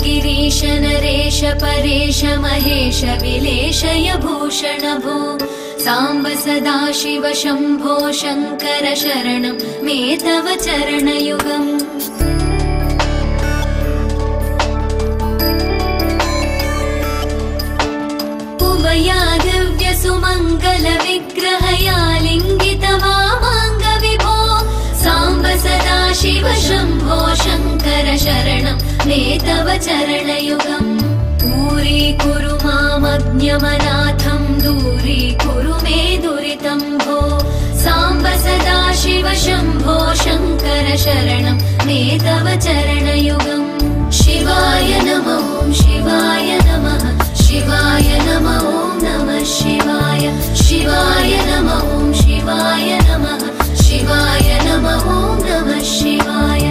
गिरीश नरेश परेश महेश विलेशय भूषण भो साम्ब सदाशिव शम्भो शङ्कर शरणं मे तव चरणयुगम् उमया दिव्य सुमङ्गल विग्रहया लिङ्गित वामाङ्ग विभो साम्ब सदाशिव शम्भो शङ्कर शरणं मे तव चरणयुगम् दूरीकुरु मामज्ञमनाथं दूरीकुरु मे दुरितं भो साम्ब सदाशिव शम्भो शङ्कर शरणं मे तव चरणयुगम् शिवाय नमः शिवाय नमः शिवाय नमः नमः शिवाय शिवाय नमः शिवाय नमः शिवाय नमः नमः शिवाय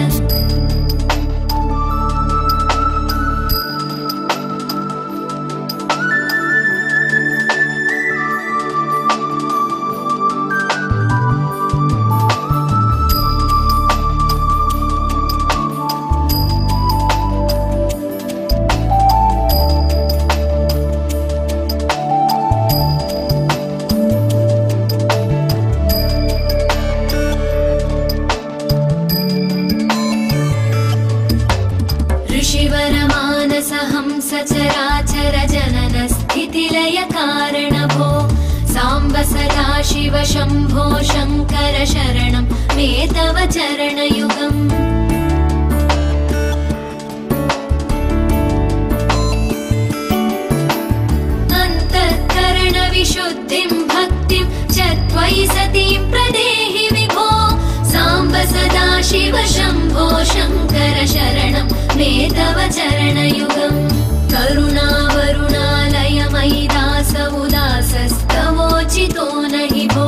सचराचर जनन स्थितिलय कारण भो साम्ब सदाशिव शम्भो शङ्कर शरणं मे तव चरणयुगम् अन्तःकरण विशुद्धिं भक्तिं च त्वयि सतीं प्रदेहि विभो साम्ब सदाशिव शम्भो शङ्कर शरणं मे तव चरणयुगम् करुणावरुणालय मयि दास उदासस्तवोचितो नहि भो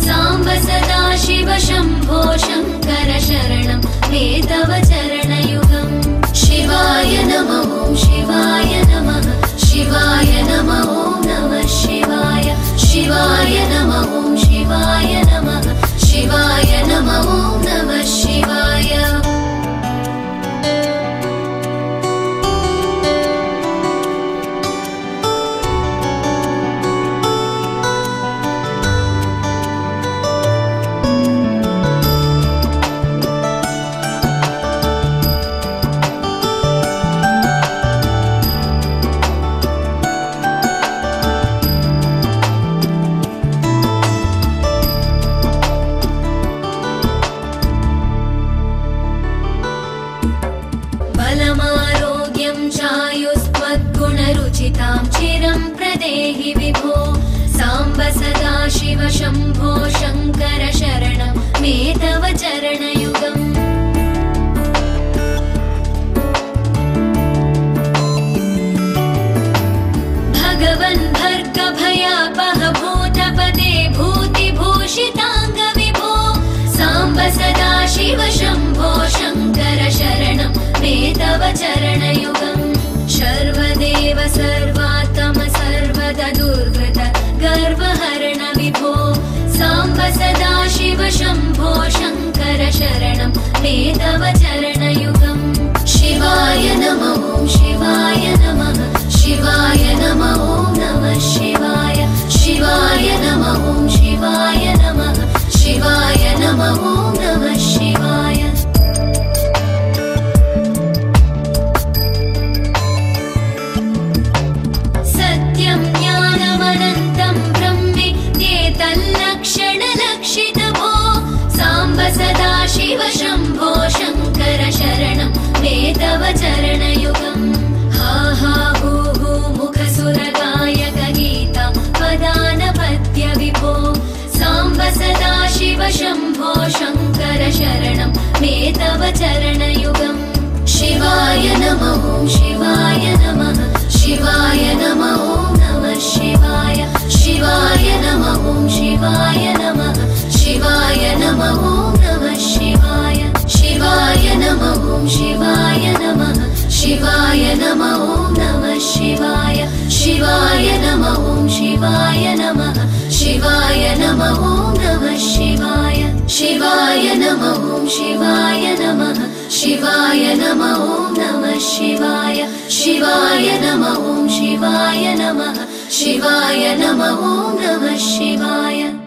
साम्ब सदाशिव शम्भो शङ्कर शरणं मे तव चरणयुगम् शिवाय नमः शिवाय नमः शिवाय नमः नमः शिवाय शिवाय नमः शिवाय नमः शिवाय नमः नमः शिवाय चायुस्त्वद्गुणरुचितां चिरं प्रदेहि विभो साम्ब सदाशिव शम्भो शङ्कर शरणं मे तव चरणयुगम् भगवन् भर्गभयापह भूतपदे भूतिभूषिताङ्ग विभो साम्ब सदाशिव शम्भो शङ्कर शरणं मे तव चरणयुगम् सर्वदेव सर्वात्म सर्वद दुर्गत गर्वहरण विभो साम्ब सदाशिव शम्भो शङ्कर शरणं मे तव चरणयुगम् शिवाय नमः शिवाय नमः शिवाय नमः नमः शिवाय शिवाय नमः शिवाय नमः शिवाय नमः नमः शिवाय सदाशिव शम्भो शङ्कर शरणं मे तव चरणयुगम् हा हा हू हू मुखसुरगायक गीता पदानपद्य विभो साम्ब सदाशिव शम्भो शङ्कर शरणं मे तव चरणयुगम् नमः ॐ शिवाय नमः शिवाय नमः ॐ नमः शिवाय शिवाय नमः ॐ शिवाय नमः शिवाय नमः ॐ नमः शिवाय शिवाय नमः ॐ शिवाय नमः शिवाय नमः ॐ नमः शिवाय शिवाय नमः ॐ शिवाय नमः शिवाय नमः ॐ नमः शिवाय शिवाय नमः ॐ शिवाय नमः शिवाय नमः ॐ नमः शिवाय शिवाय नमः ॐ शिवाय नमः शिवाय नमः ॐ नमः शिवाय